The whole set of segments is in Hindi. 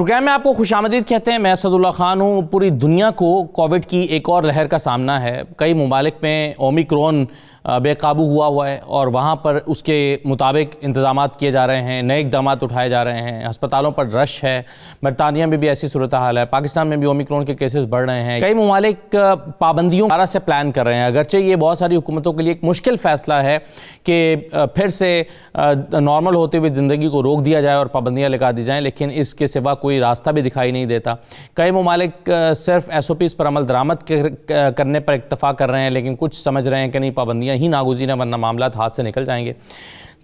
प्रोग्राम में आपको खुशामदीद कहते हैं। मैं असदुल्ला खान हूँ। पूरी दुनिया को कोविड की एक और लहर का सामना है। कई ममालिक में ओमिक्रॉन बेकाबू हुआ है और वहाँ पर उसके मुताबिक इंतजामात किए जा रहे हैं, नए इक़दाम उठाए जा रहे हैं। अस्पतालों पर रश है। बरतानिया में भी ऐसी सूरत हाल है। पाकिस्तान में भी ओमिक्रॉन के केसेस बढ़ रहे हैं। कई ममालिक पाबंदियों दोबारा से प्लान कर रहे हैं। अगरचे ये बहुत सारी हुकूमतों के लिए एक मुश्किल फ़ैसला है कि फिर से नॉर्मल होते हुए ज़िंदगी को रोक दिया जाए और पाबंदियाँ लगा दी जाएँ, लेकिन इसके सिवा कोई रास्ता भी दिखाई नहीं देता। कई ममालिक सिर्फ SOPs पर अमल दरामद करने पर इक्तफा कर रहे हैं, लेकिन कुछ समझ रहे हैं कि नहीं, पाबंदियाँ ही नागुज़ीर है वरना मामला हाथ से निकल जाएंगे।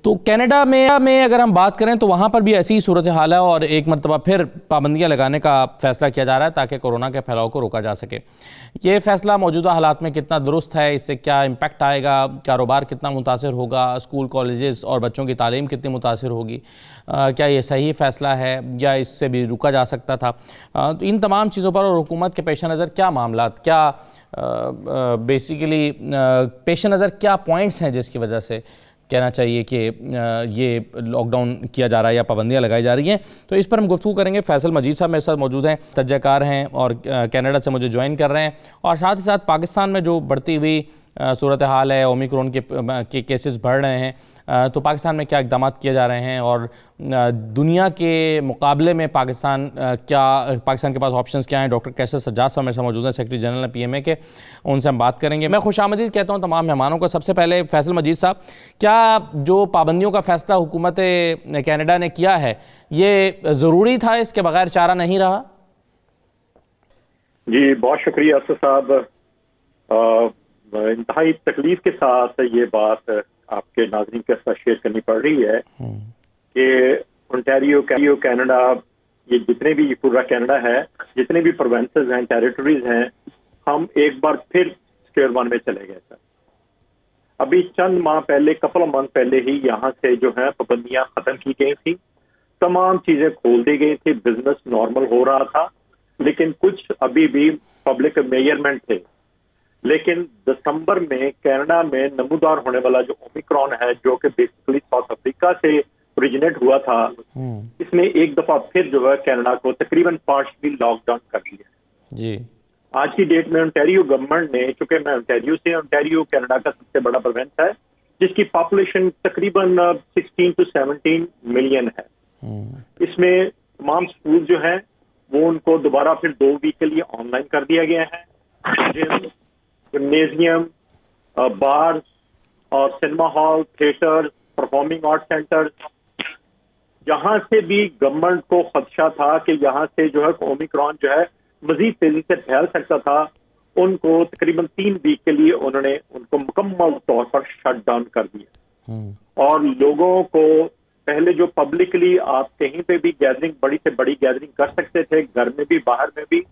तो कनाडा में अगर हम बात करें तो वहाँ पर भी ऐसी ही सूरत हाल है और एक मरतबा फिर पाबंदियाँ लगाने का फ़ैसला किया जा रहा है ताकि कोरोना के फैलाव को रोका जा सके। ये फ़ैसला मौजूदा हालात में कितना दुरुस्त है, इससे क्या इम्पैक्ट आएगा, कारोबार कितना मुतासर होगा, स्कूल कॉलेजेस और बच्चों की तालीम कितनी मुतासर होगी, क्या ये सही फ़ैसला है या इससे भी रुका जा सकता था। तो इन तमाम चीज़ों पर और हुकूमत के पेश नज़र क्या मामला, क्या बेसिकली पेश नज़र क्या पॉइंट्स हैं जिसकी वजह से कहना चाहिए कि ये लॉकडाउन किया जा रहा है या पाबंदियाँ लगाई जा रही हैं। तो इस पर हम गुफ्तगू करेंगे। फैसल मजीद साहब मेरे साथ मौजूद हैं, तजज़्ज़ाकार हैं और कनाडा से मुझे ज्वाइन कर रहे हैं। और साथ ही साथ पाकिस्तान में जो बढ़ती हुई सूरत हाल है, ओमिक्रॉन के केसेस बढ़ रहे हैं, तो पाकिस्तान में क्या इक़दाम किए जा रहे हैं और दुनिया के मुकाबले में पाकिस्तान के पास ऑप्शंस क्या हैं। डॉक्टर कैसर सज्जाद साहब मेरे साथ मौजूद हैं, सेक्रेटरी जनरल PMA के, उनसे हम बात करेंगे। मैं खुशामदीद कहता हूँ तमाम मेहमानों को। सबसे पहले फैसल मजीद साहब, क्या जो पाबंदियों का फ़ैसला हुकूमत कनाडा ने किया है ये ज़रूरी था, इसके बगैर चारा नहीं रहा? जी बहुत शुक्रिया असद साहब। इंतहाई तकलीफ के साथ ये बात आपके नाज़रीन के साथ शेयर करनी पड़ रही है कि ओंटारियो कनाडा, ये जितने भी पूरा कनाडा है, जितने भी प्रोविंसेस हैं, टेरिटरीज हैं, हम एक बार फिर स्क्वायर वन में चले गए सर। अभी चंद माह पहले, कपल मंथ पहले ही यहाँ से जो है पाबंदियां खत्म की गई थी, तमाम चीजें खोल दी गई थी, बिजनेस नॉर्मल हो रहा था, लेकिन कुछ अभी भी पब्लिक मेजरमेंट थे। लेकिन दिसंबर में कनाडा में नमूदार होने वाला जो ओमिक्रॉन है, जो कि बेसिकली साउथ अफ्रीका से ओरिजिनेट हुआ था, इसने एक दफा फिर जो है कनाडा को तकरीबन पार्शली लॉकडाउन कर दिया जी। आज की डेट में ओंटारियो गवर्नमेंट ने, चूंकि मैं ओंटारियो कनाडा का सबसे बड़ा प्रोविंस है, जिसकी पॉपुलेशन तकरीबन 16 to 17 मिलियन है, इसमें तमाम स्कूल जो है वो उनको दोबारा फिर 2 वीक के लिए ऑनलाइन कर दिया गया है। जिम, जिम्नेजियम, बार और cinema hall, theatre, performing art centre, जहां से भी गवर्नमेंट को खदशा था कि यहाँ से जो है ओमिक्रॉन जो है मजीद तेजी से फैल सकता था, उनको तकरीबन 3 वीक के लिए उन्होंने उनको मुकम्मल तौर पर शट डाउन कर दिया। और लोगों को पहले जो पब्लिकली आप कहीं पे भी गैदरिंग, बड़ी से बड़ी गैदरिंग कर सकते थे, घर में भी बाहर में भी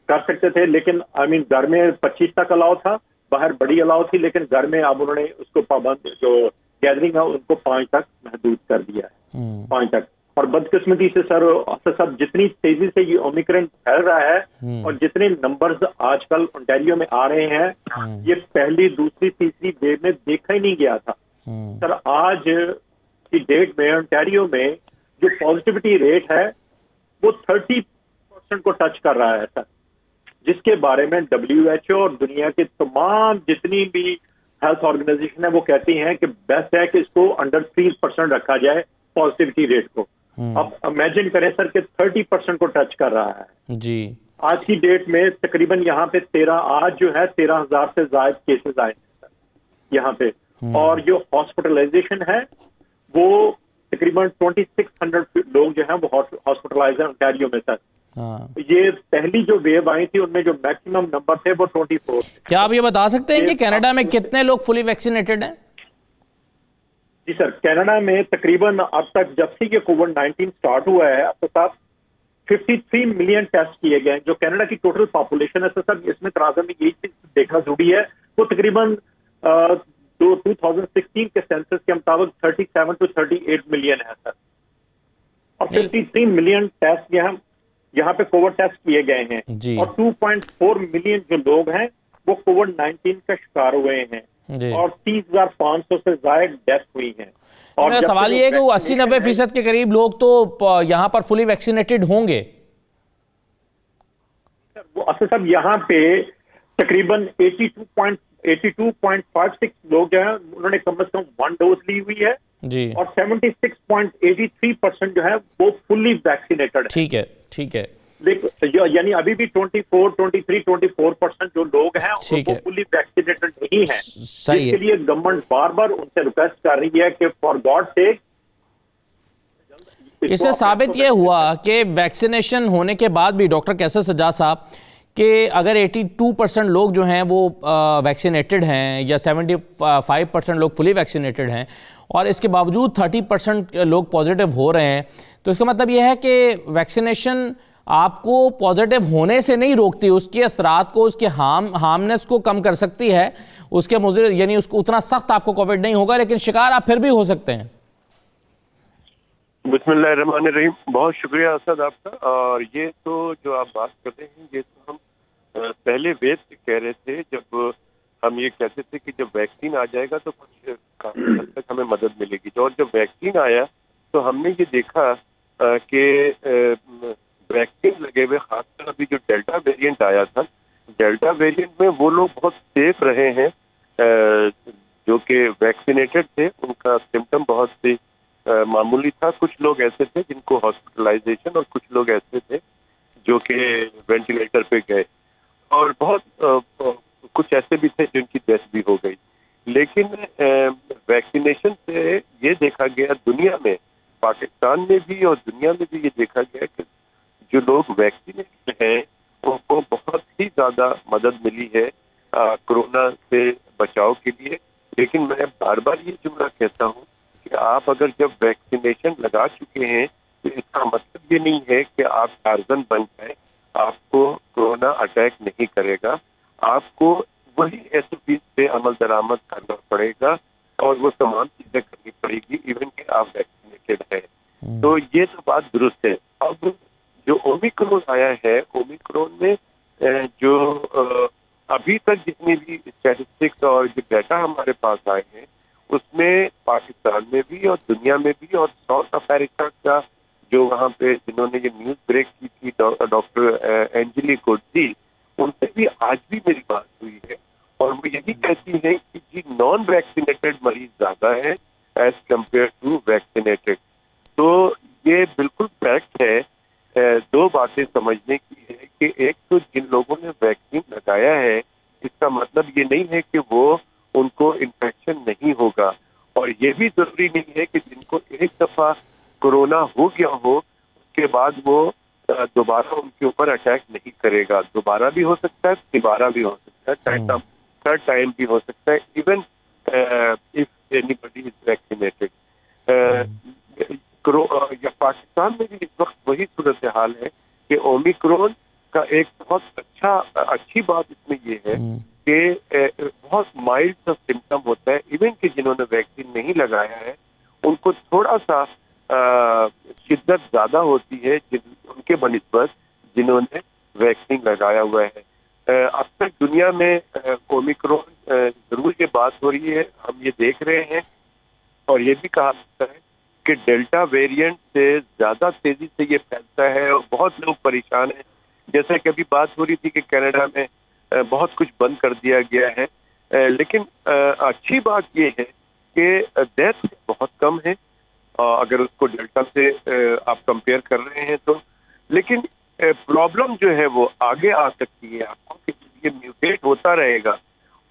कर सकते थे, लेकिन घर में 25 तक अलाउ था, बाहर बड़ी अलाउ थी, लेकिन घर में अब उन्होंने उसको पाबंद, जो गैदरिंग है उनको 5 तक महदूद कर दिया है, 5 तक। और बदकिस्मती से सर जितनी तेजी से ये ओमिक्रॉन फैल रहा है और जितने नंबर्स आजकल ओंटारियो में आ रहे हैं, ये पहली, दूसरी, तीसरी वेव में देखा ही नहीं गया था सर। आज की डेट में ओंटारियो में जो पॉजिटिविटी रेट है वो 30% को टच कर रहा है सर, जिसके बारे में WHO और दुनिया के तमाम जितनी भी हेल्थ ऑर्गेनाइजेशन है वो कहती हैं कि बेस्ट है कि इसको अंडर 3% रखा जाए पॉजिटिविटी रेट को। अब इमेजिन करें सर कि 30% को टच कर रहा है जी। आज की डेट में तकरीबन यहाँ पे 13,000 से ज्यादा केसेस आए हैं सर यहाँ पे, और जो हॉस्पिटलाइजेशन है वो तकरीबन 2600 लोग जो हैं वो हॉस्पिटलाइज हैं ओंटारियो में सर। ये पहली जो वेव आई थी उनमें जो मैक्सिमम नंबर थे वो 24। क्या आप ये बता सकते हैं कि कनाडा में कितने लोग फुली वैक्सीनेटेड हैं? जी सर, कनाडा में तकरीबन अब तक जब से ये कोविड-19 स्टार्ट हुआ है अब तक 53 मिलियन टेस्ट किए गए हैं, जो कनाडा की टोटल पॉपुलेशन है सर। इसमें तराजू में यही चीज देखना जरूरी है, वो तकरीबन 2016 के सेंसस के मुताबिक 37 to 38 मिलियन है सर। और 53 मिलियन टेस्ट यहाँ पे कोविड टेस्ट किए गए हैं और 2.4 मिलियन जो लोग हैं वो कोविड-19 का शिकार हुए हैं और 30,500 से ज्यादा डेथ हुई है। और मेरा सवाल ये है कि वो 80-90% के करीब लोग तो यहाँ पर फुली वैक्सीनेटेड होंगे। असद साहब यहाँ पे तकरीबन 82.56 लोग जो है उन्होंने कम से कम 1 डोज ली हुई है जी। और 76.83% जो है वो फुल्ली वैक्सीनेटेड है। ठीक है, ठीक है। यानी अभी भी 24% जो लोग हैं वो फुल्ली वैक्सीनेटेड नहीं है। सही है। इसके लिए गवर्नमेंट बार बार उनसे रिक्वेस्ट कर रही है कि फॉर गॉड सेक। इससे साबित यह हुआ कि वैक्सीनेशन होने के बाद भी डॉक्टर कैसर सज्जाद साहब कि अगर 82% लोग जो हैं वो वैक्सीनेटेड हैं या 75% लोग फुली वैक्सीनेटेड हैं और इसके बावजूद 30% लोग पॉजिटिव हो रहे हैं, तो इसका मतलब यह है कि वैक्सीनेशन आपको पॉजिटिव होने से नहीं रोकती, उसके असरात को, उसके हार्मनेस को कम कर सकती है, उसके मुझे यानी उसको उतना सख्त आपको कोविड नहीं होगा, लेकिन शिकार आप फिर भी हो सकते हैं। बिस्मिल्लाहिर्रहमानिर्रहीम। बहुत शुक्रिया असद आपका। और ये तो जो आप बात कर रहे हैं ये तो हम पहले वेव से कह रहे थे, जब हम ये कहते थे कि जब वैक्सीन आ जाएगा तो कुछ काफी हद तक हमें मदद मिलेगी। और जब वैक्सीन आया तो हमने ये देखा कि वैक्सीन लगे हुए, खासकर अभी जो डेल्टा वेरिएंट आया था, डेल्टा वेरिएंट में वो लोग बहुत सेफ रहे हैं जो कि वैक्सीनेटेड थे, उनका सिम्टम बहुत ही मामूली था। कुछ लोग ऐसे थे जिनको हॉस्पिटलाइजेशन और कुछ लोग ऐसे थे जो कि वेंटिलेटर पे गए और बहुत कुछ ऐसे भी थे जिनकी डेथ भी हो गई। लेकिन वैक्सीनेशन से ये देखा गया दुनिया में, पाकिस्तान में भी और दुनिया में भी ये देखा गया कि जो लोग वैक्सीनेटेड हैं उनको बहुत ही ज्यादा मदद मिली है कोरोना से बचाव के लिए। लेकिन मैं बार बार ये जुमला कहता हूँ कि आप अगर जब वैक्सीनेशन लगा चुके हैं तो इसका मतलब ये नहीं है कि आप टार्जन बन जाए, आपको कोरोना अटैक नहीं करेगा। आपको वही SOP पे अमल दरामद करना पड़ेगा और वो तमाम चीजें करनी पड़ेगी इवन कि आप वैक्सीनेटेड हैं। तो ये तो बात दुरुस्त है। अब जो ओमिक्रॉन आया है, ओमिक्रॉन में जो अभी तक जितनी भी स्टैटिस्टिक्स और जो डाटा हमारे पास आए हैं उसमें पाकिस्तान में भी और दुनिया में भी और साउथ अफ्रीका का जो वहाँ पे जिन्होंने ये न्यूज ब्रेक की थी डॉक्टर एंजेली गोडजी, उनसे भी आज भी मेरी बात हुई है और वो यही कहती है कि जी नॉन वैक्सीनेटेड मरीज ज्यादा है एज कम्पेयर टू वैक्सीनेटेड। तो ये बिल्कुल फैक्ट है। दो बातें समझने की है कि एक तो जिन लोगों ने वैक्सीन लगाया है इसका मतलब ये नहीं है कि वो उनको इन्फेक्शन नहीं होगा, और ये भी जरूरी नहीं है कि जिनको एक दफा कोरोना हो गया हो उसके बाद वो दोबारा उनके ऊपर अटैक नहीं करेगा। दोबारा भी हो सकता है, तिबारा भी हो सकता है, थर्ड टाइम भी हो सकता है, even if anybody is vaccinated. Pakistan में भी इस वक्त वही सूरत हाल है कि ओमिक्रॉन का एक बहुत अच्छी बात इसमें ये है कि बहुत माइल्ड सा सिम्टम होता है। इवन कि जिन्होंने वैक्सीन नहीं लगाया है उनको थोड़ा सा शिद्दत ज्यादा होती है उनके बनिस्बत जिन्होंने वैक्सीन लगाया हुआ है। अब तक दुनिया में ओमिक्रॉन जरूर ये बात हो रही है, हम ये देख रहे हैं और ये भी कहा जाता है कि डेल्टा वेरिएंट से ज्यादा तेजी से ये फैलता है और बहुत लोग परेशान हैं। जैसे कि अभी बात हो रही थी कि कनाडा में बहुत कुछ बंद कर दिया गया है, लेकिन अच्छी बात ये है कि डेथ बहुत कम है अगर उसको डेल्टा से आप कंपेयर कर रहे हैं तो। लेकिन प्रॉब्लम जो है वो आगे आ सकती है आपको कि ये म्यूटेट होता रहेगा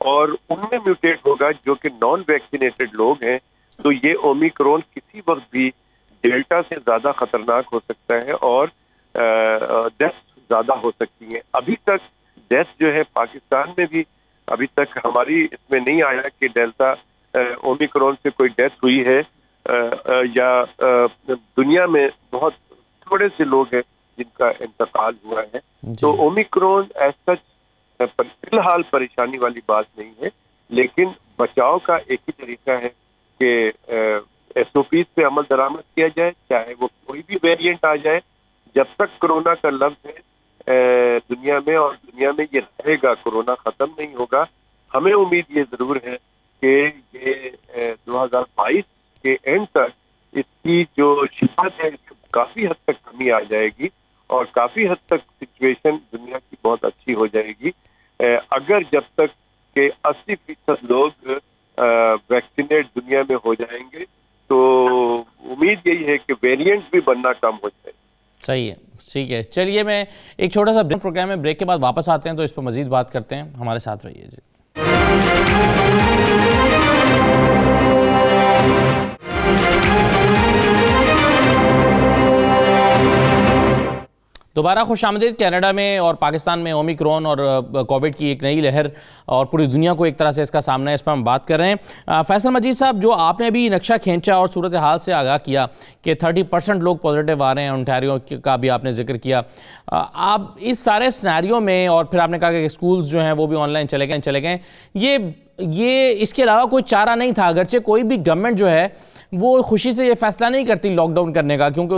और उनमें म्यूटेट होगा जो कि नॉन वैक्सीनेटेड लोग हैं, तो ये ओमिक्रॉन किसी वक्त भी डेल्टा से ज्यादा खतरनाक हो सकता है और डेथ ज्यादा हो सकती है। अभी तक डेथ जो है पाकिस्तान में भी अभी तक हमारी इसमें नहीं आया कि डेल्टा ओमिक्रॉन से कोई डेथ हुई है या दुनिया में बहुत थोड़े से लोग हैं जिनका इंतकाल हुआ है। तो ओमिक्रॉन एज सच फिलहाल परेशानी वाली बात नहीं है, लेकिन बचाव का एक ही तरीका है कि SOPs पे अमल दरामद किया जाए, चाहे वो कोई भी वेरिएंट आ जाए। जब तक कोरोना का लफ्ज है दुनिया में और दुनिया में ये रहेगा, कोरोना खत्म नहीं होगा। हमें उम्मीद ये जरूर है कि ये 2022 के एंड तक इसकी जो शिद्दत है काफी हद तक कमी आ जाएगी और काफी हद तक सिचुएशन दुनिया की बहुत अच्छी अगर जब तक के 80% लोग वैक्सीनेट दुनिया में हो जाएंगे तो उम्मीद यही है कि वेरिएंट भी बनना कम हो जाए। सही है, ठीक है। चलिए, मैं एक छोटा सा ब्रेक प्रोग्राम में, ब्रेक के बाद वापस आते हैं तो इस पर मजीद बात करते हैं। हमारे साथ रहिए जी। दोबारा खुशामदीद। कनाडा में और पाकिस्तान में ओमिक्रॉन और कोविड की एक नई लहर और पूरी दुनिया को एक तरह से इसका सामना है, इस पर हम बात कर रहे हैं। फैसल मजीद साहब, जो आपने अभी नक्शा खींचा और सूरत हाल से आगाह किया कि 30% लोग पॉजिटिव आ रहे हैं, ओंटारियो का भी आपने जिक्र किया, आप इस सारे सिनेरियो में, और फिर आपने कहा कि स्कूल्स जो हैं वो भी ऑनलाइन चले गए, ये इसके अलावा कोई चारा नहीं था। अगरचे कोई भी गवर्नमेंट जो है वो खुशी से ये फैसला नहीं करती लॉकडाउन करने का, क्योंकि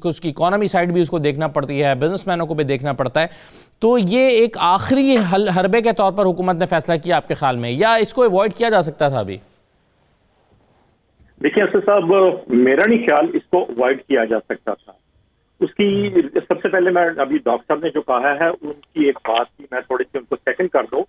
उसकी इकोनॉमी साइड भी उसको देखना पड़ती है, बिजनेसमैनों को भी देखना पड़ता है। तो ये एक आखिरी हरबे के तौर पर हुकूमत ने फैसला किया आपके ख्याल में, या इसको अवॉइड किया जा सकता था अभी? देखिए असद साहब, मेरा नहीं ख्याल इसको अवॉइड किया जा सकता था। उसकी सबसे पहले मैं अभी डॉक्टर साहब ने जो कहा है उनकी एक बात की मैं थोड़ी सी उनको सेकंड कर दूं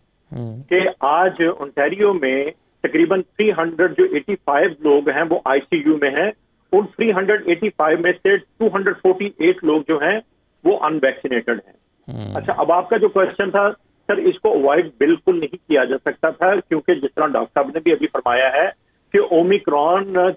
कि आज ओंटारियो में तकरीबन 385 लोग हैं वो आईसीयू में हैं। उन 385 में से 248 लोग जो हैं वो अनवैक्सीनेटेड हैं। अच्छा, अब आपका जो क्वेश्चन था सर, इसको अवॉइड बिल्कुल नहीं किया जा सकता था, क्योंकि जिस तरह डॉक्टर साहब ने भी अभी फरमाया है कि ओमिक्रॉन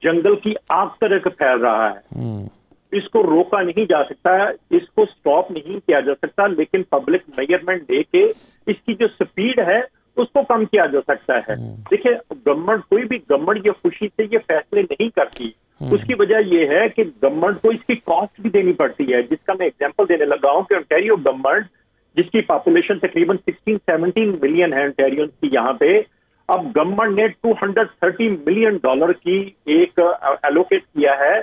जंगल की आग तरह फैल रहा है, इसको रोका नहीं जा सकता, इसको स्टॉप नहीं किया जा सकता, लेकिन पब्लिक मेजरमेंट लेके इसकी जो स्पीड है उसको कम किया जा सकता है। देखिए, गवर्नमेंट, कोई भी गवर्नमेंट ये खुशी से ये फैसले नहीं करती। उसकी वजह यह है कि गवर्नमेंट को इसकी कॉस्ट भी देनी पड़ती है, जिसका मैं एग्जांपल देने लगा हूं कि ओंटारियो गवर्नमेंट, जिसकी पॉपुलेशन तकरीबन 16-17 मिलियन है ओंटारियंस की यहाँ पे, अब गवर्नमेंट ने $230 मिलियन की एक एलोकेट किया है,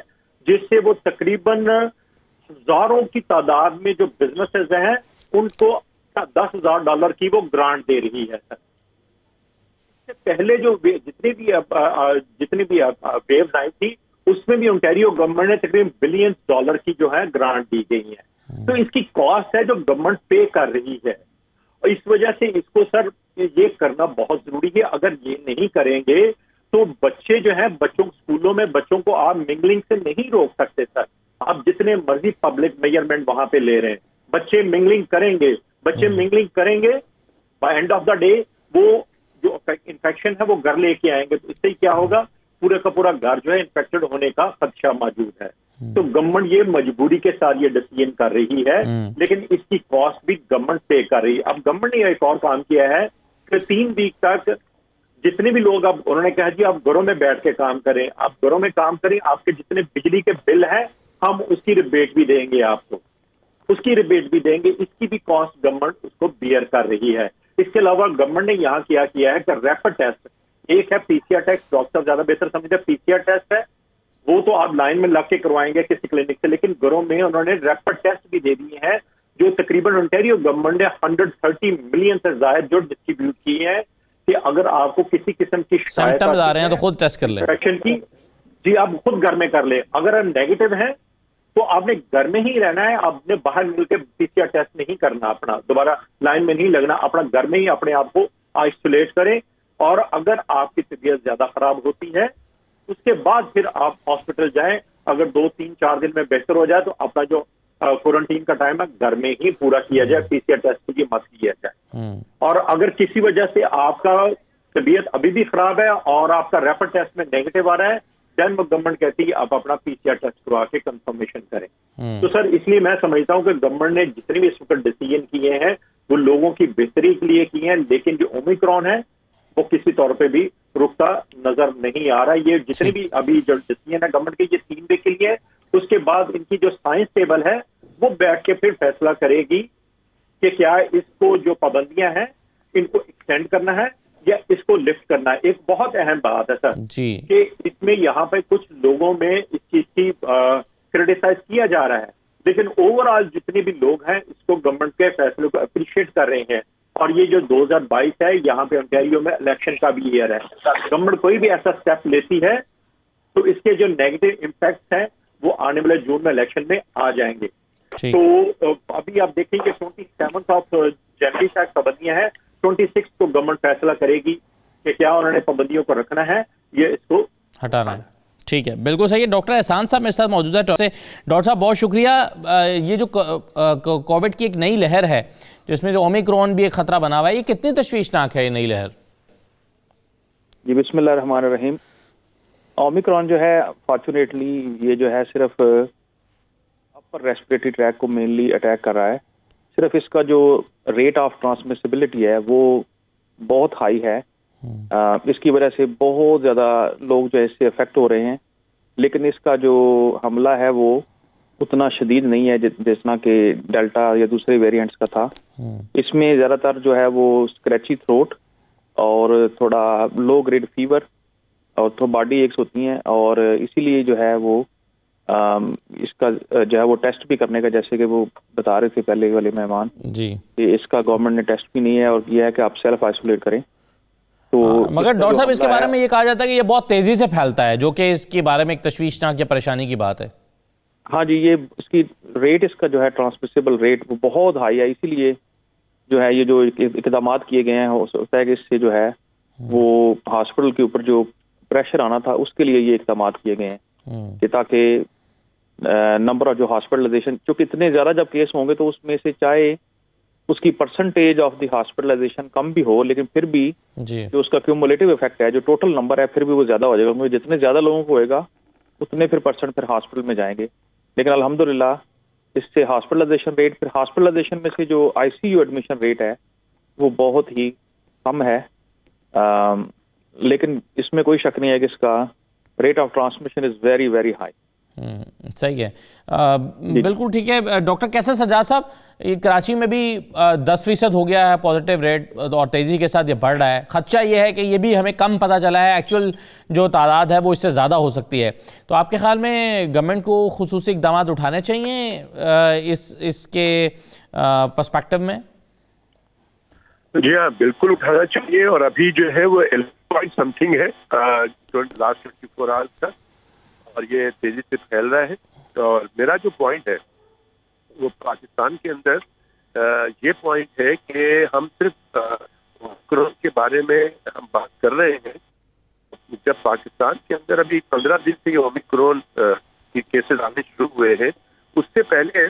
जिससे वो तकरीबन हजारों की तादाद में जो बिजनेसेस हैं उनको $10,000 की वो ग्रांट दे रही है। इससे पहले जो जितनी भी वेव्स आई थी उसमें भी ओंटारियो गवर्नमेंट ने तकरीबन बिलियंस डॉलर की जो है ग्रांट दी गई है। तो इसकी कॉस्ट है जो गवर्नमेंट पे कर रही है, और इस वजह से इसको सर ये करना बहुत जरूरी है। अगर ये नहीं करेंगे तो बच्चे जो है, स्कूलों में बच्चों को आप मिंगलिंग से नहीं रोक सकते सर। आप जितने मर्जी पब्लिक मेजरमेंट वहां पे ले रहे हैं, बच्चे मिंगलिंग करेंगे, by end of the day वो जो इन्फेक्शन है वो घर लेके आएंगे, तो इससे क्या होगा, पूरे का पूरा घर जो है इन्फेक्टेड होने का खदशा मौजूद है। तो गवर्नमेंट ये मजबूरी के साथ ये डिसीजन कर रही है, लेकिन इसकी कॉस्ट भी गवर्नमेंट पे कर रही है। अब गवर्नमेंट ने एक और काम किया है कि 3 वीक तक जितने भी लोग, अब उन्होंने कहा जी आप घरों में बैठ के काम करें, आप घरों में काम करें, आपके जितने बिजली के बिल हैं हम उसकी रिबेट भी देंगे आपको, इसकी भी कॉस्ट गवर्नमेंट उसको बियर कर रही है। इसके अलावा गवर्नमेंट ने यहाँ क्या किया है कि रैपिड टेस्ट, एक है पीसीआर टेस्ट, डॉक्टर ज्यादा बेहतर समझते हैं, पीसीआर टेस्ट है वो तो आप लाइन में लग के करवाएंगे किसी क्लिनिक से, लेकिन घरों में उन्होंने रैपिड टेस्ट भी दे दिए हैं, जो तकरीबन ओंटारियो गवर्नमेंट ने 130 मिलियन से ज्यादा जो डिस्ट्रीब्यूट किए हैं कि अगर आपको किसी किस्म की शिकायत आ रहे हैं तो खुद टेस्ट कर ले, इन्फेक्शन की, जी आप खुद घर में कर ले। अगर नेगेटिव है तो आपने घर में ही रहना है, आपने बाहर मिलकर पीसीआर टेस्ट नहीं करना, अपना दोबारा लाइन में नहीं लगना, अपना घर में ही अपने आप को आइसोलेट करें। और अगर आपकी तबीयत ज्यादा खराब होती है उसके बाद फिर आप हॉस्पिटल जाएं, अगर 2-3-4 दिन में बेहतर हो जाए तो अपना जो क्वारंटीन का टाइम है घर में ही पूरा किया जाए, पीसीआर टेस्ट की मत किया जाए। और अगर किसी वजह से आपका तबीयत अभी भी खराब है और आपका रैपिड टेस्ट में नेगेटिव आ रहा है, देन गवर्नमेंट कहती है आप अपना पीसीआर टेस्ट करवा के कंफर्मेशन करें। तो सर इसलिए मैं समझता हूं कि गवर्नमेंट ने जितने भी इस वक्त डिसीजन किए हैं वो लोगों की बेहतरी के लिए किए हैं, लेकिन जो ओमिक्रॉन है वो किसी तौर पे भी रुकता नजर नहीं आ रहा। ये जितने भी अभी जो डिसीजन है गवर्नमेंट के, ये 3 वीक के लिए, उसके बाद इनकी जो साइंस टेबल है वो बैठ के फिर फैसला करेगी कि क्या इसको जो पाबंदियां हैं इनको एक्सटेंड करना है या इसको लिफ्ट करना है। एक बहुत अहम बात है सर कि इसमें यहाँ पे कुछ लोगों में इस चीज की क्रिटिसाइज किया जा रहा है, लेकिन ओवरऑल जितने भी लोग हैं इसको गवर्नमेंट के फैसले को अप्रिशिएट कर रहे हैं। और ये जो 2022 है यहाँ पे ओंटारियो में इलेक्शन का भी ईयर है, गवर्नमेंट कोई भी ऐसा स्टेप लेती है तो इसके जो नेगेटिव इम्पैक्ट हैं वो आने वाले जून में इलेक्शन में आ जाएंगे। तो अभी आप देखेंगे 27 जनवरी शायद पाबंदियां हैं, 26 को गवर्नमेंट फैसला करेगी कि क्या उन्होंने पाबंदियों को रखना है, ये इसको हटाना है। ठीक है, बिल्कुल सही है। डॉक्टर एहसान साहब मेरे साथ मौजूद है। डॉक्टर साहब बहुत शुक्रिया। ये जो कोविड की एक नई लहर है जिसमें जो ओमिक्रॉन भी एक खतरा बना हुआ है, ये कितनी तशवीशनाक है ये नई लहर? जी बिस्मिल्लाह रहमान रहीम। ओमिक्रॉन जो है फॉर्चुनेटली ये जो है सिर्फ अपर रेस्पिरेटरी ट्रैक को मेनली अटैक कर रहा है। सिर्फ इसका जो रेट ऑफ ट्रांसमिसिबिलिटी है वो बहुत हाई है। इसकी वजह से बहुत ज़्यादा लोग जो है इससे अफेक्ट हो रहे हैं, लेकिन इसका जो हमला है वो उतना शदीद नहीं है जितना कि डेल्टा या दूसरे वेरिएंट्स का था। इसमें ज़्यादातर जो है वो स्क्रैची थ्रोट और थोड़ा लो ग्रेड फीवर और तो बॉडी एक्स होती हैं, और इसीलिए जो है वो इसका जो है वो टेस्ट भी करने का, जैसे कि वो बता रहे थे पहले वाले मेहमान जी कि इसका गवर्नमेंट ने टेस्ट भी नहीं है और किया है कि आप सेल्फ आइसोलेट करें। तो मगर डॉक्टर साहब इसके बारे में ये कहा जाता है कि ये बहुत तेजी से फैलता है, जो कि इसके बारे में एक तशवीशनाक या परेशानी की बात है। हाँ जी, ये इसकी रेट, इसका जो है ट्रांसमिसिबल रेट वो बहुत हाई है। इसीलिए जो है ये जो इकदाम किए गए हैं, हो सकता है कि इससे जो है वो हॉस्पिटल के ऊपर जो प्रेशर आना था उसके लिए ये इकदाम किए गए हैं कि ताकि नंबर ऑफ जो हॉस्पिटलाइजेशन, जो कितने ज़्यादा जब केस होंगे तो उसमें से चाहे उसकी परसेंटेज ऑफ द हॉस्पिटलाइजेशन कम भी हो, लेकिन फिर भी जी जो उसका क्यूमुलेटिव इफेक्ट है, जो टोटल नंबर है, फिर भी वो ज़्यादा हो जाएगा, क्योंकि जितने ज़्यादा लोगों को होएगा उतने फिर परसेंट फिर हॉस्पिटल में जाएंगे। लेकिन अल्हम्दुलिल्लाह इससे हॉस्पिटलाइजेशन रेट, फिर हॉस्पिटलाइजेशन में से जो ICU एडमिशन रेट है वो बहुत ही कम है। लेकिन इसमें कोई शक नहीं है कि इसका rate of transmission is very very high. सही है। बिल्कुल ठीक है। डॉक्टर कैसर सज्जाद साहब, ये कराची में भी 10% हो गया है पॉजिटिव रेट और तेज़ी के साथ ये बढ़ रहा है। खदशा ये है कि ये भी हमें कम पता चला है, एक्चुअल जो तादाद है वो इससे ज़्यादा हो सकती है। तो आपके ख्याल में गवर्नमेंट को खुसूसी इक़दाम उठाने चाहिए इसके पर्सपेक्टिव में? जी हाँ, बिल्कुल उठाना चाहिए। और अभी जो है वो 11 समथिंग है लास्ट 24 आवर्स का, और ये तेजी से फैल रहा है। और मेरा जो पॉइंट है वो पाकिस्तान के अंदर ये पॉइंट है कि हम सिर्फ ओमिक्रॉन के बारे में हम बात कर रहे हैं। जब पाकिस्तान के अंदर अभी 15 दिन से ओमिक्रॉन के केसेस आने शुरू हुए हैं, उससे पहले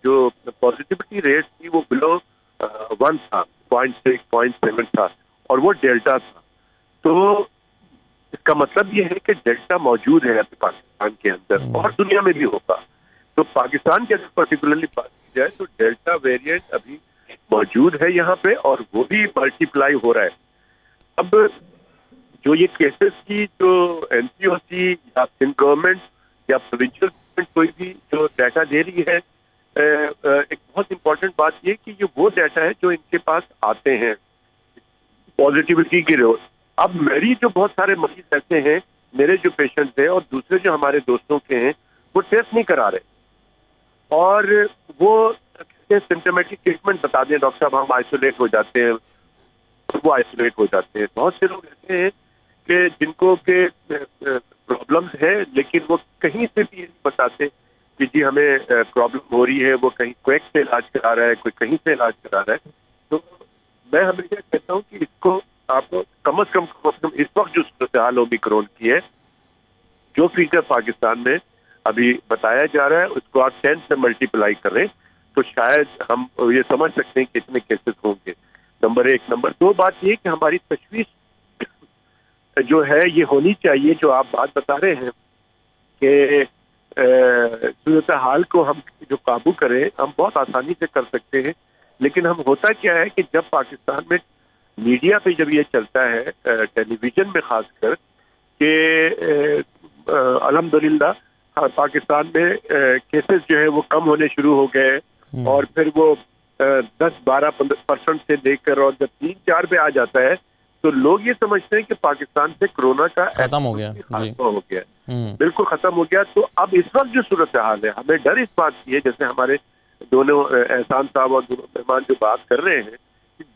जो पॉजिटिविटी रेट थी वो बिलो 1 था, 0.6, 0.7 था, और वो डेल्टा था। तो इसका मतलब ये है कि डेल्टा मौजूद है अभी पाकिस्तान के अंदर और दुनिया में भी होगा। तो पाकिस्तान के अंदर पर्टिकुलरली बात की जाए तो डेल्टा वेरिएंट अभी मौजूद है यहाँ पे, और वो भी मल्टीप्लाई हो रहा है। अब जो ये केसेस की जो NCOC या सिंध गवर्नमेंट या प्रोविंशियल गवर्नमेंट कोई भी जो डाटा दे रही है, एक बहुत इंपॉर्टेंट बात ये कि ये वो डाटा है जो इनके पास आते हैं पॉजिटिविटी की रोज। अब मेरी जो बहुत सारे मरीज ऐसे हैं, मेरे जो पेशेंट्स हैं और दूसरे जो हमारे दोस्तों के हैं, वो टेस्ट नहीं करा रहे और वो सिम्टोमेटिक ट्रीटमेंट बता दें डॉक्टर साहब, हम आइसोलेट हो जाते हैं, वो आइसोलेट हो जाते हैं। बहुत से लोग ऐसे हैं कि जिनको के प्रॉब्लम्स है, लेकिन वो कहीं से भी नहीं बताते कि जी हमें प्रॉब्लम हो रही है। वो कहीं क्वेक से इलाज करा रहा है, कोई कहीं से इलाज करा रहा है। तो मैं हमेशा कहता हूँ कि इसको आपको कम से कम इस वक्त जो सूरत हाल ओमिक्रॉन की है, जो फिगर पाकिस्तान में अभी बताया जा रहा है, उसको आप 10 से मल्टीप्लाई करें तो शायद हम ये समझ सकते हैं कि कितने केसेस होंगे। नंबर 1। नंबर 2 बात ये कि हमारी तशवीश जो है ये होनी चाहिए, जो आप बात बता रहे हैं कि सूरत हाल को हम जो काबू करें, हम बहुत आसानी से कर सकते हैं। लेकिन हम होता क्या है कि जब पाकिस्तान में मीडिया पे जब ये चलता है, टेलीविजन में खासकर, कि अल्हम्दुलिल्लाह पाकिस्तान में केसेस जो है वो कम होने शुरू हो गए, और फिर वो 10-12% से लेकर और जब 3-4 पे आ जाता है तो लोग ये समझते हैं कि पाकिस्तान से कोरोना का खत्म हो गया, हो गया, बिल्कुल खत्म हो गया। तो अब इस वक्त जो सूरत हाल है, हमें डर इस बात की है, जैसे हमारे दोनों एहसान साहब और दोनों मेहमान जो बात कर रहे हैं,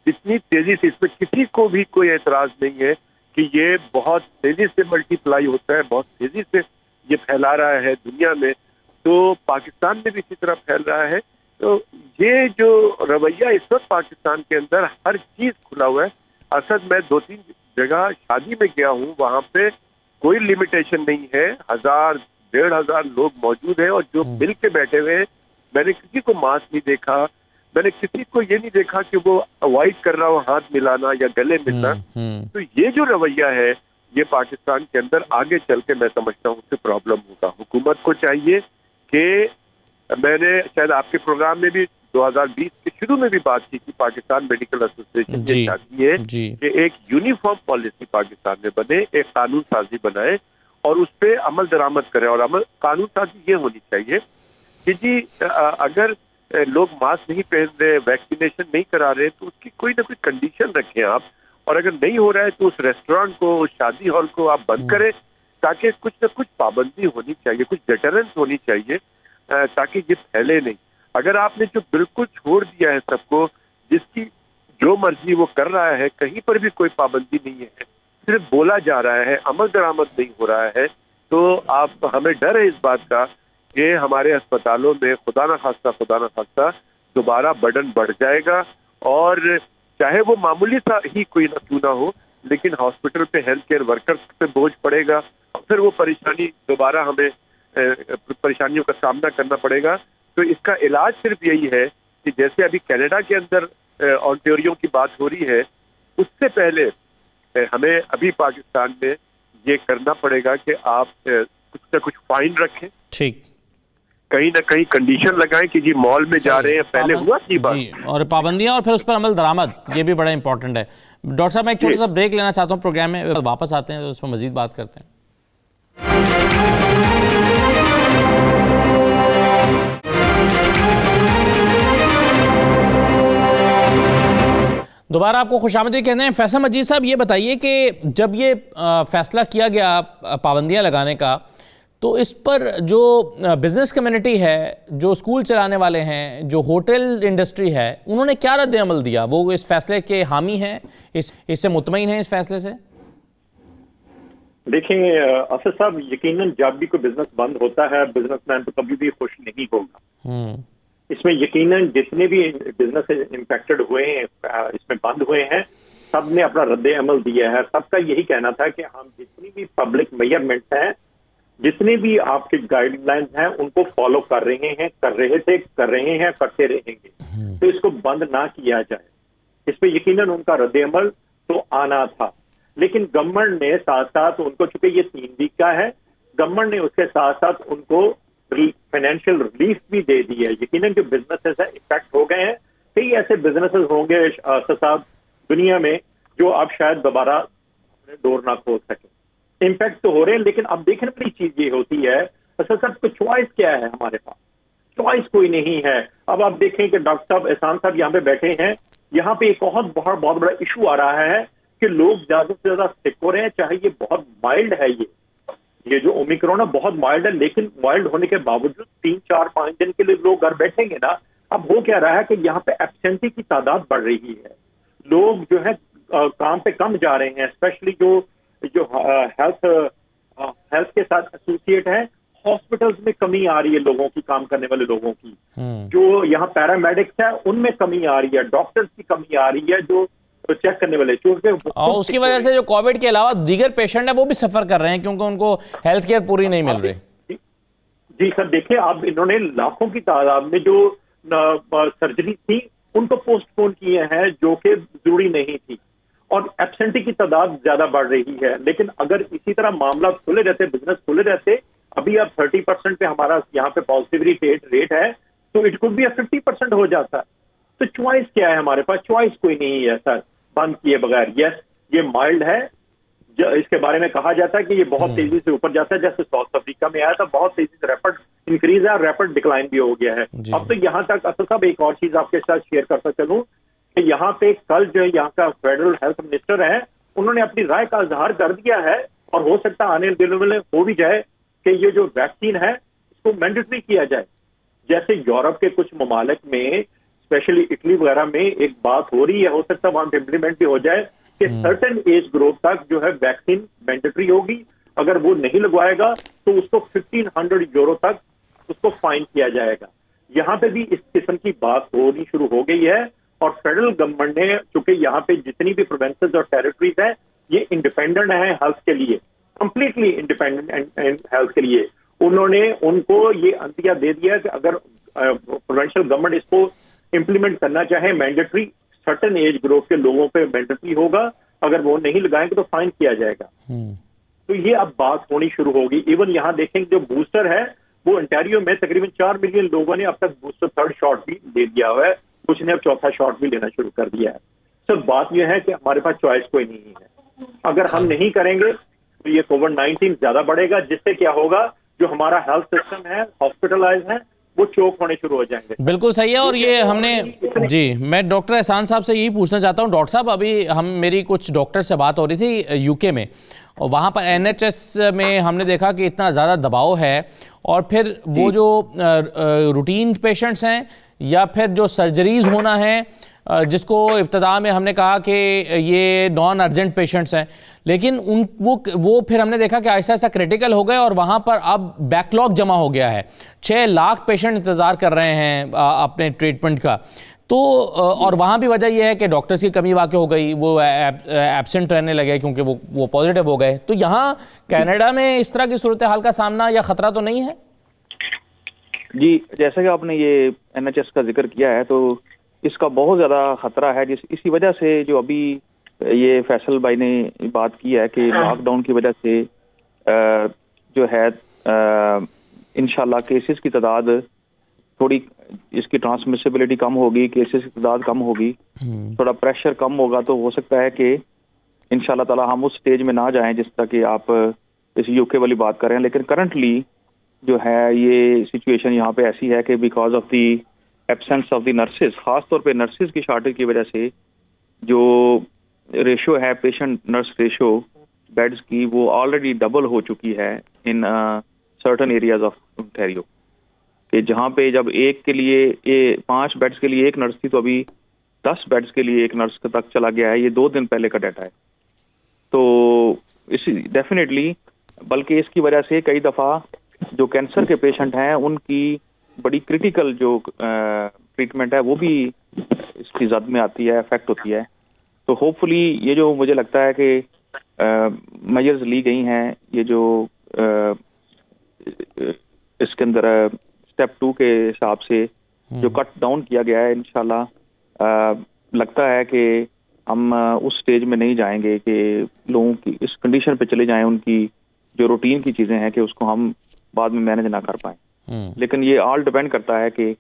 जितनी तेजी से, इसमें किसी को भी कोई एतराज नहीं है कि ये बहुत तेजी से मल्टीप्लाई होता है, बहुत तेजी से ये फैला रहा है दुनिया में, तो पाकिस्तान में भी इसी तरह फैल रहा है। तो ये जो रवैया इस वक्त पाकिस्तान के अंदर, हर चीज खुला हुआ है। असद, मैं 2-3 जगह शादी में गया हूँ, वहां पे कोई लिमिटेशन नहीं है, 1000-1500 लोग मौजूद हैं और जो मिल के बैठे हुए हैं। मैंने किसी को मास्क नहीं देखा, मैंने किसी को ये नहीं देखा कि वो अवॉइड कर रहा हो हाथ मिलाना या गले मिलना। तो ये जो रवैया है, ये पाकिस्तान के अंदर आगे चल के मैं समझता हूँ उससे प्रॉब्लम होगा। हुकूमत को चाहिए कि, मैंने शायद आपके प्रोग्राम में भी 2020 के शुरू में भी बात की कि पाकिस्तान मेडिकल एसोसिएशन ये चाहती है कि एक यूनिफॉर्म पॉलिसी पाकिस्तान में बने, एक कानून साजी बनाए और उस पर अमल दरामद करे। और कानून साजी ये होनी चाहिए कि जी अगर लोग मास्क नहीं पहन रहे, वैक्सीनेशन नहीं करा रहे, तो उसकी कोई ना कोई कंडीशन रखें आप। और अगर नहीं हो रहा है तो उस रेस्टोरेंट को, उस शादी हॉल को आप बंद करें, ताकि कुछ ना कुछ पाबंदी होनी चाहिए, कुछ डिटरेंस होनी चाहिए, ताकि ये फैले नहीं। अगर आपने जो बिल्कुल छोड़ दिया है सबको, जिसकी जो मर्जी वो कर रहा है, कहीं पर भी कोई पाबंदी नहीं है, सिर्फ बोला जा रहा है, अमल दरामद नहीं हो रहा है, तो आप, हमें डर है इस बात का कि हमारे अस्पतालों में खुदा न खास्ता दोबारा बर्डन बढ़ जाएगा। और चाहे वो मामूली सा ही कोई ना क्यों ना हो, लेकिन हॉस्पिटल पे हेल्थ केयर वर्कर्स पे बोझ पड़ेगा, फिर वो परेशानी दोबारा, हमें परेशानियों का सामना करना पड़ेगा। तो इसका इलाज सिर्फ यही है कि जैसे अभी कनाडा के अंदर ऑन्टेरियो की बात हो रही है, उससे पहले हमें अभी पाकिस्तान में ये करना पड़ेगा कि आप कुछ ना कुछ फाइन रखें, ठीक, कहीं ना कहीं कंडीशन लगाएं कि जी मॉल में जा रहे हैं, पहले हुआ थी बात, और पाबंदियां, और फिर उस पर अमल दरामद, ये भी बड़ा इंपॉर्टेंट है। डॉक्टर साहब, मैं एक छोटा सा ब्रेक लेना चाहता हूँ प्रोग्राम में, वापस आते हैं तो उस पर मजीद बात करते हैं। दोबारा आपको खुशामदीद कहते हैं। फैसल मजीद साहब, ये बताइए कि जब ये फैसला किया गया पाबंदियां लगाने का, तो इस पर जो बिजनेस कम्युनिटी है, जो स्कूल चलाने वाले हैं, जो होटल इंडस्ट्री है, उन्होंने क्या रद्द अमल दिया? वो इस फैसले के हामी हैं, इससे मुतमईन हैं इस फैसले से? देखिए असद साहब, यकीनन जब भी कोई बिजनेस बंद होता है, बिजनेसमैन तो कभी भी खुश नहीं होगा। इसमें यकीनन जितने भी बिजनेस इम्पैक्टेड हुए हैं, इसमें बंद हुए हैं, सब ने अपना रद्द अमल दिया है। सबका यही कहना था कि हम जितनी भी पब्लिक मेजरमेंट्स हैं, जितने भी आपके गाइडलाइंस हैं, उनको फॉलो कर रहे हैं, कर रहे थे, कर रहे हैं, करते रहेंगे। तो इसको बंद ना किया जाए, इस पे यकीनन उनका रद्द अमल तो आना था। लेकिन गवर्नमेंट ने साथ साथ उनको, चूंकि ये 3 वीक का है, गवर्नमेंट ने उसके साथ साथ उनको फाइनेंशियल रिलीफ भी दे दी है। यकीनन जो बिजनेसेस है इफेक्ट हो गए हैं, कई ऐसे बिजनेसेस होंगे साहब दुनिया में जो अब शायद दोबारा अपने डोर ना खोल सके। इम्पैक्ट तो हो रहे हैं, लेकिन अब देखने वाली चीज ये होती है असद साहब, तो चॉइस क्या है हमारे पास? चॉइस कोई नहीं है। अब आप देखें कि डॉक्टर साहब, एहसान साहब यहाँ पे बैठे हैं, यहाँ पे एक बहुत बड़ा इशू आ रहा है कि लोग ज्यादा से ज्यादा सिक हो रहे हैं, चाहे ये बहुत माइल्ड है, ये जो ओमिक्रॉन है बहुत माइल्ड है, लेकिन माइल्ड होने के बावजूद 3-4-5 दिन के लिए लोग घर बैठेंगे ना। अब हो क्या रहा है कि यहाँ पे एब्सेंटी की तादाद बढ़ रही है, लोग जो है काम पे कम जा रहे हैं, स्पेशली जो हेल्थ के साथ एसोसिएट है, हॉस्पिटल्स में कमी आ रही है लोगों की, काम करने वाले लोगों की। जो यहाँ पैरामेडिक्स है उनमें कमी आ रही है, डॉक्टर्स की कमी आ रही है, जो चेक करने वाले, और उसकी वजह से जो कोविड के अलावा दीगर पेशेंट है वो भी सफर कर रहे हैं, क्योंकि उनको हेल्थ केयर पूरी नहीं मिल रही। जी सर, देखिए आप, इन्होंने लाखों की तादाद में जो सर्जरी थी उनको पोस्टपोन किए हैं, जो कि जरूरी नहीं थी, और एब्सेंटी की तादाद ज्यादा बढ़ रही है। लेकिन अगर इसी तरह मामला खुले रहते, बिजनेस खुले रहते, अभी अब 30% पे हमारा यहाँ पे पॉजिटिविटी रेट है, तो इट कुड बी 50% हो जाता है। तो चॉइस क्या है हमारे पास? चॉइस कोई नहीं है सर बंद किए बगैर। यस, ये माइल्ड है, इसके बारे में कहा जाता है कि ये बहुत तेजी से ऊपर जाता है, जैसे साउथ अफ्रीका में आया था, बहुत तेजी से रैपिड इंक्रीज है और रैपिड डिक्लाइन भी हो गया है। अब तो यहाँ तक असद साहब एक और चीज आपके साथ शेयर करता चलूं कि यहाँ पे कल जो यहाँ का फेडरल हेल्थ मिनिस्टर है, उन्होंने अपनी राय का इजहार कर दिया है, और हो सकता है आने वाले दिनों में हो भी जाए कि ये जो वैक्सीन है इसको मैंडेटरी किया जाए। जैसे यूरोप के कुछ ममालिक में, स्पेशली इटली वगैरह में एक बात हो रही है, हो सकता है वहां पे इम्प्लीमेंट भी हो जाए कि सर्टेन एज ग्रुप तक जो है वैक्सीन मैंडेटरी होगी। अगर वो नहीं लगवाएगा तो उसको 1500 यूरो तक उसको फाइन किया जाएगा। यहाँ पे भी इस किस्म की बात होनी शुरू हो गई है। और फेडरल गवर्नमेंट ने, चूंकि यहाँ पे जितनी भी प्रोविंसेस और टेरिटरीज हैं ये इंडिपेंडेंट है हेल्थ के लिए, कंप्लीटली इंडिपेंडेंट हेल्थ के लिए, उन्होंने उनको ये अंतिया दे दिया कि अगर प्रोविंशियल गवर्नमेंट इसको इंप्लीमेंट करना चाहे मैंडेटरी, सर्टेन एज ग्रुप के लोगों पे मैंडेटरी होगा, अगर वो नहीं लगाएंगे तो फाइन किया जाएगा। तो ये अब बात होनी शुरू होगी। इवन यहाँ देखेंगे जो बूस्टर है वो ओंटारियो में तकरीबन 4 मिलियन लोगों ने अब तक बूस्टर थर्ड शॉट भी ले लिया हुआ है, कुछ ने अब चौथा शॉट भी लेना शुरू कर दिया है। सर बात यह है कि हमारे पास चॉइस कोई नहीं है। अगर हम नहीं करेंगे तो ये कोविड-19 ज्यादा बढ़ेगा, जिससे क्या होगा, जो हमारा हेल्थ सिस्टम है, हॉस्पिटलाइज है, वो चोक होने शुरू हो जाएंगे। बिल्कुल सही है। और ये हमने जी, मैं डॉक्टर एहसान साहब से यही पूछना चाहता हूँ। डॉक्टर साहब, अभी मेरी कुछ डॉक्टर से बात हो रही थी यूके में, और वहाँ पर एनएचएस में हमने देखा कि इतना ज़्यादा दबाव है, और फिर वो जो रूटीन पेशेंट्स हैं या फिर जो सर्जरीज होना है, जिसको इब्तदा में हमने कहा कि ये नॉन अर्जेंट पेशेंट्स हैं, लेकिन वो फिर हमने देखा कि ऐसा ऐसा क्रिटिकल हो गए और वहाँ पर अब बैकलॉग जमा हो गया है। 6 लाख पेशेंट इंतज़ार कर रहे हैं अपने ट्रीटमेंट का। तो और वहाँ भी वजह यह है कि डॉक्टर्स की कमी वाक़ई हो गई, वो एब्सेंट रहने लगे क्योंकि वो पॉजिटिव हो गए। तो यहाँ कनाडा में इस तरह की सूरत हाल का सामना या ख़तरा तो नहीं है? जी, जैसा कि आपने ये एनएचएस का जिक्र किया है, तो इसका बहुत ज़्यादा खतरा है। इसी वजह से जो अभी ये फैसल भाई ने बात की है कि लॉकडाउन की वजह से जो है इंशाल्लाह केसेस की तादाद थोड़ी, इसकी ट्रांसमिसिबिलिटी कम होगी, केसेस की तादाद कम होगी, थोड़ा प्रेशर कम होगा, तो हो सकता है कि इंशाल्लाह ताला हम उस स्टेज में ना जाएं जिस तरह की आप इस यूके वाली बात कर रहे हैं। लेकिन करंटली जो है ये सिचुएशन यहाँ पे ऐसी है कि because of the absence of the nurses, खास तौर पे नर्सेज की शॉर्टेज की वजह से जो रेशो है पेशेंट नर्स रेशो बेड्स की, वो ऑलरेडी डबल हो चुकी है in certain areas of Ontario, कि जहाँ पे जब एक के लिए 5 बेड्स के लिए एक नर्स थी, तो अभी 10 बेड्स के लिए एक नर्स तक चला गया है। ये 2 दिन पहले का डाटा है। तो इस डेफिनेटली, बल्कि इसकी वजह से कई दफ़ा जो कैंसर के पेशेंट हैं उनकी बड़ी क्रिटिकल जो ट्रीटमेंट है वो भी इसकी जद में आती है, इफेक्ट होती है। तो होपफुली ये जो मुझे लगता है कि मेजर्स ली गई हैं, ये जो इसके अंदर स्टेप 2 के हिसाब से जो कट डाउन किया गया है, इंशाल्लाह लगता है कि हम उस स्टेज में नहीं जाएंगे कि लोगों की इस कंडीशन पे चले जाएं, उनकी जो रूटीन की चीज़ें हैं कि उसको हम बाद में मैनेज ना कर पाएं। लेकिन ये ऑल डिपेंड करता है कि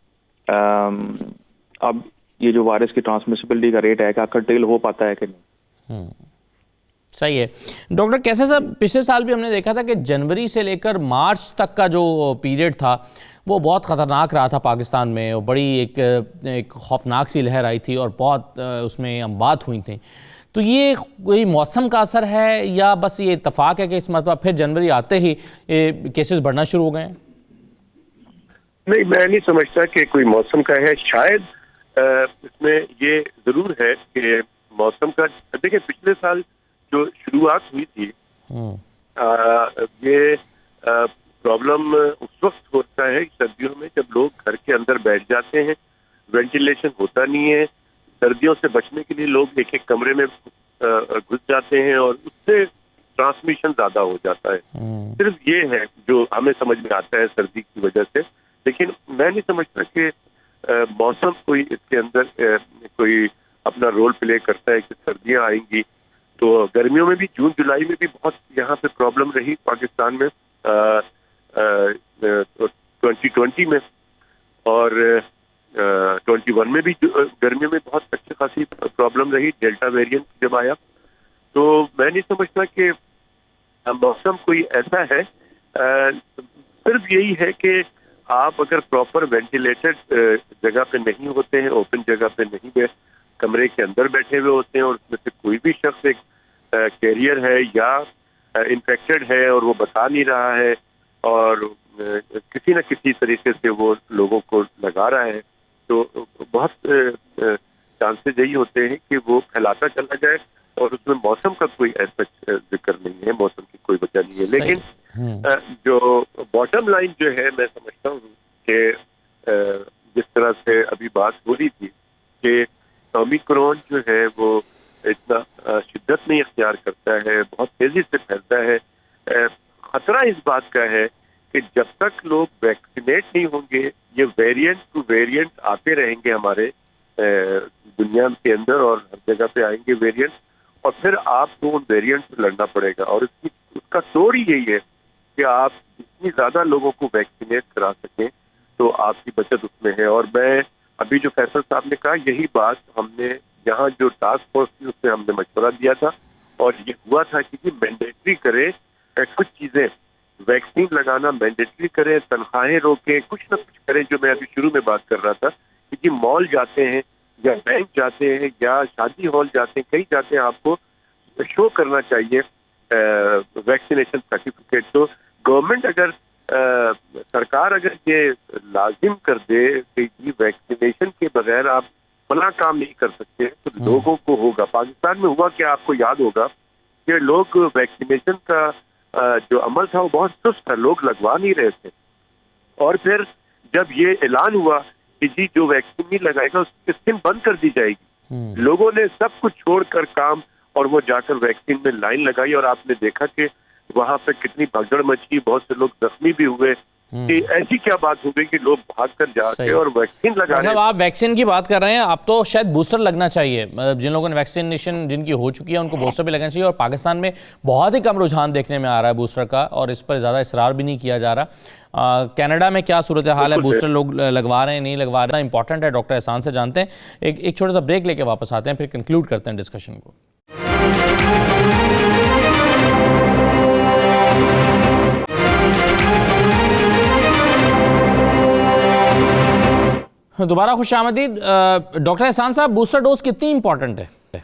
अब ये जो वायरस की ट्रांसमिसिबिलिटी का रेट है क्या कर्टेल हो पाता है कि नहीं। सही है। डॉक्टर कैसे साहब, पिछले साल भी हमने देखा था कि जनवरी से लेकर मार्च तक का जो पीरियड था वो बहुत ख़तरनाक रहा था पाकिस्तान में, और बड़ी एक खौफनाक सी लहर आई थी और बहुत उसमें अमवात हुई थी। तो ये कोई मौसम का असर है या बस ये इत्तेफाक है कि इस मरतबा फिर जनवरी आते ही केसेस बढ़ना शुरू हो गए हैं? नहीं, मैं नहीं समझता कि कोई मौसम का है। शायद इसमें ये जरूर है कि मौसम का, देखिए पिछले साल जो शुरुआत हुई थी ये प्रॉब्लम उस वक्त होता है सर्दियों में जब लोग घर के अंदर बैठ जाते हैं, वेंटिलेशन होता नहीं है, सर्दियों से बचने के लिए लोग एक एक कमरे में घुस जाते हैं और उससे ट्रांसमिशन ज्यादा हो जाता है। सिर्फ ये है जो हमें समझ में आता है सर्दी की वजह से। लेकिन मैं नहीं समझता कि मौसम कोई इसके अंदर कोई अपना रोल प्ले करता है कि सर्दियां आएंगी। तो गर्मियों में भी जून जुलाई में भी बहुत यहाँ पे प्रॉब्लम रही पाकिस्तान में 2020 में, और 21 में भी गर्मियों में बहुत अच्छी खासी प्रॉब्लम रही, डेल्टा वेरिएंट जब आया। तो मैं नहीं समझता कि मौसम कोई ऐसा है, सिर्फ यही है कि आप अगर प्रॉपर वेंटिलेटेड जगह पे नहीं होते हैं, ओपन जगह पे नहीं, कमरे के अंदर बैठे हुए होते हैं और उसमें से कोई भी शख्स एक कैरियर है या इन्फेक्टेड है और वो बता नहीं रहा है और किसी न किसी तरीके से वो लोगों को लगा रहा है, तो बहुत चांसेस यही होते हैं कि वो फैलाता चला जाए। और उसमें मौसम का कोई ऐसा जिक्र नहीं है, मौसम की कोई वजह नहीं है। लेकिन जो बॉटम लाइन जो है, मैं समझता हूँ कि बात हो रही थी कि ओमिक्रॉन जो है वो इतना शिद्दत नहीं अख्तियार करता है, बहुत तेजी से फैलता है। खतरा इस बात का है कि जब तक लोग वैक्सीनेट नहीं होंगे, ये वेरिएंट टू वेरिएंट आते रहेंगे हमारे दुनिया के अंदर और हर जगह पे आएंगे वेरिएंट, और फिर आपको उन वेरिएंट से लड़ना पड़ेगा। और उसका तोड़ ही यही है कि आप जितनी ज्यादा लोगों को वैक्सीनेट करा सकें तो आपकी बचत उसमें है। और मैं अभी जो फैसल साहब ने कहा, यही बात हमने यहाँ जो टास्क फोर्स थी उससे हमने मशवरा दिया था, और ये हुआ था कि मैंडेटरी करें कुछ चीजें, वैक्सीन लगाना मैंडेटरी करें, तनख्वाहें रोकें, कुछ ना कुछ करें। जो मैं अभी शुरू में बात कर रहा था कि मॉल जाते हैं या बैंक जाते हैं या शादी हॉल जाते हैं, कहीं जाते हैं, आपको शो करना चाहिए वैक्सीनेशन सर्टिफिकेट। तो गवर्नमेंट अगर सरकार अगर ये लाजिम कर दे कि वैक्सीनेशन के बगैर आप फला काम नहीं कर सकते, तो लोगों को होगा। पाकिस्तान में हुआ क्या, आपको याद होगा कि लोग वैक्सीनेशन का जो अमल था वो बहुत सुस्त था, लोग लगवा नहीं रहे थे। और फिर जब ये ऐलान हुआ कि जी जो वैक्सीन नहीं लगाएगा उसकी स्कीम बंद कर दी जाएगी, लोगों ने सब कुछ छोड़कर काम और वो जाकर वैक्सीन में लाइन लगाई, और आपने देखा कि वहां पे कितनी भगदड़ मची, बहुत से लोग जख्मी भी हुए। कि ऐसी क्या बात हो गई कि लोग भागकर जाके और वैक्सीन लगा रहे हैं। आप वैक्सीन की बात कर रहे हैं, अब तो शायद बूस्टर लगना चाहिए। जिन लोगों ने वैक्सीनेशन जिनकी हो चुकी है उनको बूस्टर भी लगना चाहिए, और पाकिस्तान में बहुत ही कम रुझान देखने में आ रहा है बूस्टर का, और इस पर ज़्यादा इसरार भी नहीं किया जा रहा। कनाडा में क्या सूरत हाल है, बूस्टर लोग लगवा रहे हैं नहीं लगवा रहे हैं, इंपॉर्टेंट है, डॉक्टर एहसान से जानते हैं। एक छोटा सा ब्रेक लेके वापस आते हैं, फिर कंक्लूड करते हैं डिस्कशन को। दोबारा खुश आमदीद। डॉक्टर एहसान साहब, बूस्टर डोज कितनी इंपॉर्टेंट है?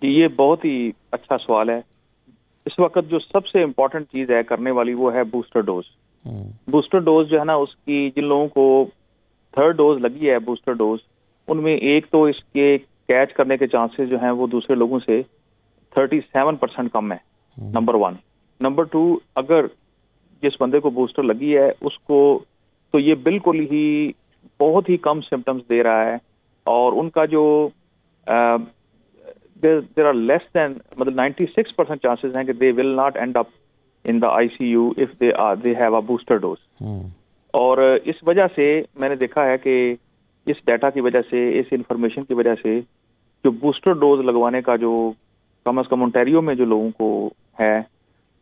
ये बहुत ही अच्छा सवाल है। इस वक्त जो सबसे इम्पोर्टेंट चीज है करने वाली वो है बूस्टर डोज। बूस्टर डोज जो है ना, उसकी जिन लोगों को थर्ड डोज लगी है बूस्टर डोज, उनमें एक तो इसके कैच करने के चांसेस जो हैं वो दूसरे लोगों से 37% कम है, नंबर 1। नंबर 2, अगर जिस बंदे को बूस्टर लगी है उसको तो ये बिल्कुल ही बहुत ही कम सिम्टम्स दे रहा है, और उनका जो देयर आर लेस देन, मतलब 96% चांसेस हैं कि they will not and up in the ICU if they have a booster dose. और इस वजह से मैंने देखा है कि इस डाटा की वजह से, इस इंफॉर्मेशन की वजह से, जो बूस्टर डोज लगवाने का जो कम से कम ओंटारियो में जो लोगों को है,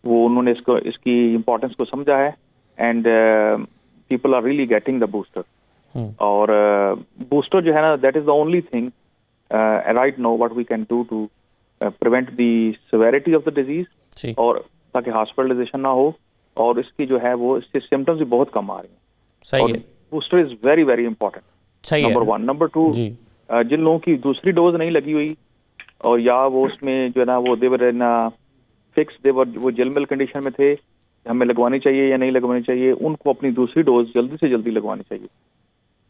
वो उन्होंने इसकी इम्पोर्टेंस को समझा है, and people are really getting the booster. और booster जो है ना, that is the only thing right now what we can do to prevent the severity of the disease, और ताकि हॉस्पिटलाइजेशन ना हो, और इसकी जो है वो इसके सिम्टम्स भी बहुत कम आ रहे हैं। सही है। Booster is very very important, number 1। Number 2, जिन लोगों की दूसरी डोज नहीं लगी हुई, और या वो उसमें जो है ना वो देवर इन फिक्स, देवर वो जेलमेल कंडीशन में थे, हमें लगवानी चाहिए या नहीं लगवानी चाहिए, उनको अपनी दूसरी डोज जल्दी से जल्दी लगवानी चाहिए।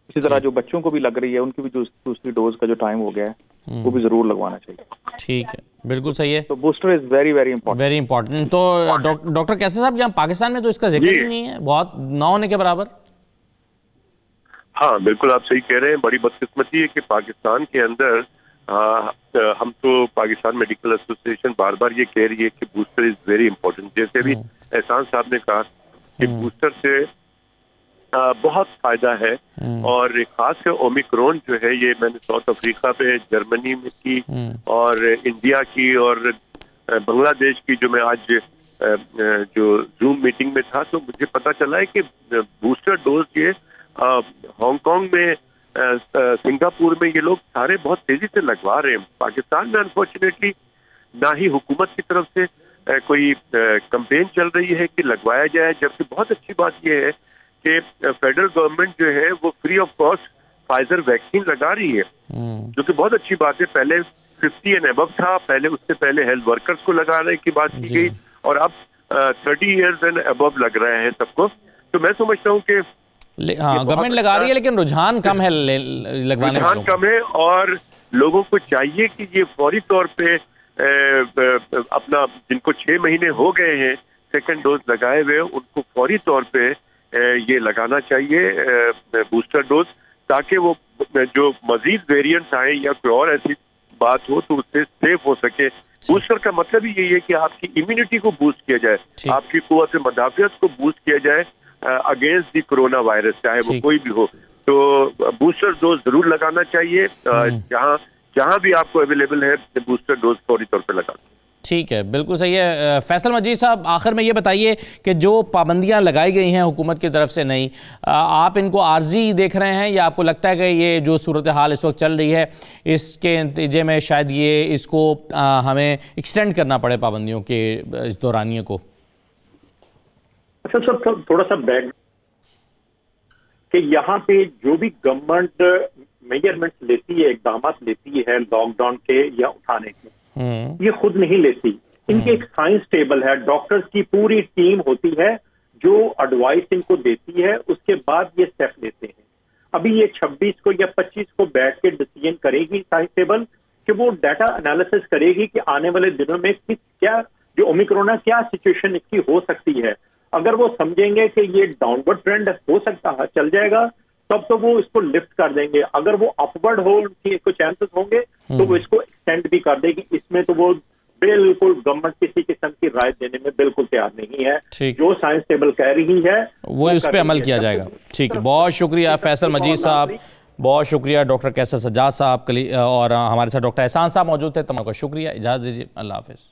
इसी तरह जो बच्चों को भी लग रही है, उनकी भी दूसरी डोज का जो टाइम हो गया है वो भी जरूर लगवाना चाहिए। ठीक है, बिल्कुल सही है। तो booster is very very important, very important. तो डॉक्टर कैसे साहब, यहाँ पाकिस्तान में तो इसका जिक्र ही नहीं है, बहुत ना होने के बराबर। हाँ बिल्कुल, आप सही कह रहे हैं। बड़ी बदकिस्मती है कि पाकिस्तान के अंदर हम तो पाकिस्तान मेडिकल एसोसिएशन बार बार ये कह रही है कि बूस्टर इज वेरी इंपॉर्टेंट। जैसे भी एहसान साहब ने कहा कि बूस्टर से बहुत फायदा है, और खासकर ओमिक्रॉन जो है, ये मैंने साउथ अफ्रीका पे, जर्मनी में की, और इंडिया की, और बांग्लादेश की, जो मैं आज जो जूम मीटिंग में था, तो मुझे पता चला है कि बूस्टर डोज ये हांगकांग में, सिंगापुर में, ये लोग सारे बहुत तेजी से लगवा रहे हैं। पाकिस्तान में अनफॉर्चुनेटली ना ही हुकूमत की तरफ से कोई कैंपेन चल रही है कि लगवाया जाए, जबकि बहुत अच्छी बात यह है कि फेडरल गवर्नमेंट जो है वो free of cost Pfizer vaccine लगा रही है, जो कि बहुत अच्छी बात है। पहले 50 एंड अबव था, पहले उससे पहले हेल्थ वर्कर्स को लगाने की बात की गई, और अब 30 इयर्स एंड अबव लग रहे हैं सबको। तो मैं समझता हूँ कि हाँ, गवर्नमेंट लगा रही है, लेकिन रुझान कम है लगवाने में, रुझान कम है, और लोगों को चाहिए कि ये फौरी तौर पे अपना, जिनको 6 महीने हो गए हैं सेकंड डोज लगाए हुए, उनको फौरी तौर पे ये लगाना चाहिए बूस्टर डोज, ताकि वो जो मजीद वेरिएंट्स आए या कोई और ऐसी बात हो तो उससे सेफ हो सके। बूस्टर का मतलब ही यही है कि आपकी इम्यूनिटी को बूस्ट किया जाए, आपकी कुव्वत मदाफियत को बूस्ट किया जाए अगेंस्ट दी कोरोना वायरस, चाहे वो कोई भी हो। तो बूस्टर डोज जरूर लगाना चाहिए, जहाँ भी आपको अवेलेबल है बूस्टर डोज फौरी तौर पर लगा। ठीक है, बिल्कुल सही है। फैसल मजीद साहब, आखिर में ये बताइए कि जो पाबंदियां लगाई गई हैं हुकूमत की तरफ से, नहीं आप इनको आर्जी देख रहे हैं या आपको लगता है कि ये जो सूरत हाल इस वक्त चल रही है इसके नतीजे में शायद ये इसको हमें एक्सटेंड करना पड़े पाबंदियों के इस दौरानिए को? अच्छा सर, थोड़ा सा बैक कि यहाँ पे जो भी गवर्नमेंट मेजरमेंट्स लेती है, इकदाम लेती है लॉकडाउन के या उठाने के, ये खुद नहीं लेती। इनकी एक साइंस टेबल है, डॉक्टर्स की पूरी टीम होती है जो एडवाइस इनको देती है, उसके बाद ये स्टेप लेते हैं। अभी ये 26 को या 25 को बैठ के डिसीजन करेगी साइंस टेबल कि वो डाटा एनालिसिस करेगी कि आने वाले दिनों में क्या जो ओमिक्रॉन है क्या सिचुएशन इसकी हो सकती है। अगर वो समझेंगे कि ये डाउनवर्ड ट्रेंड हो सकता है, चल जाएगा, तब तो वो इसको लिफ्ट कर देंगे। अगर वो अपवर्ड हो उनके कुछ चांसेस होंगे तो वो इसको एक्सटेंड भी कर देगी। इसमें तो वो बिल्कुल गवर्नमेंट किसी किस्म की राय देने में बिल्कुल तैयार नहीं है। जो साइंस टेबल कह रही है वो उस पर अमल किया जाएगा। ठीक है, बहुत शुक्रिया फैसल मजीद साहब, बहुत शुक्रिया डॉक्टर कैसर सज्जाद साहब और हमारे साथ डॉक्टर एहसान साहब मौजूद थे। तमाम का शुक्रिया, इजाज़त दीजिए, अल्लाह हाफिज़।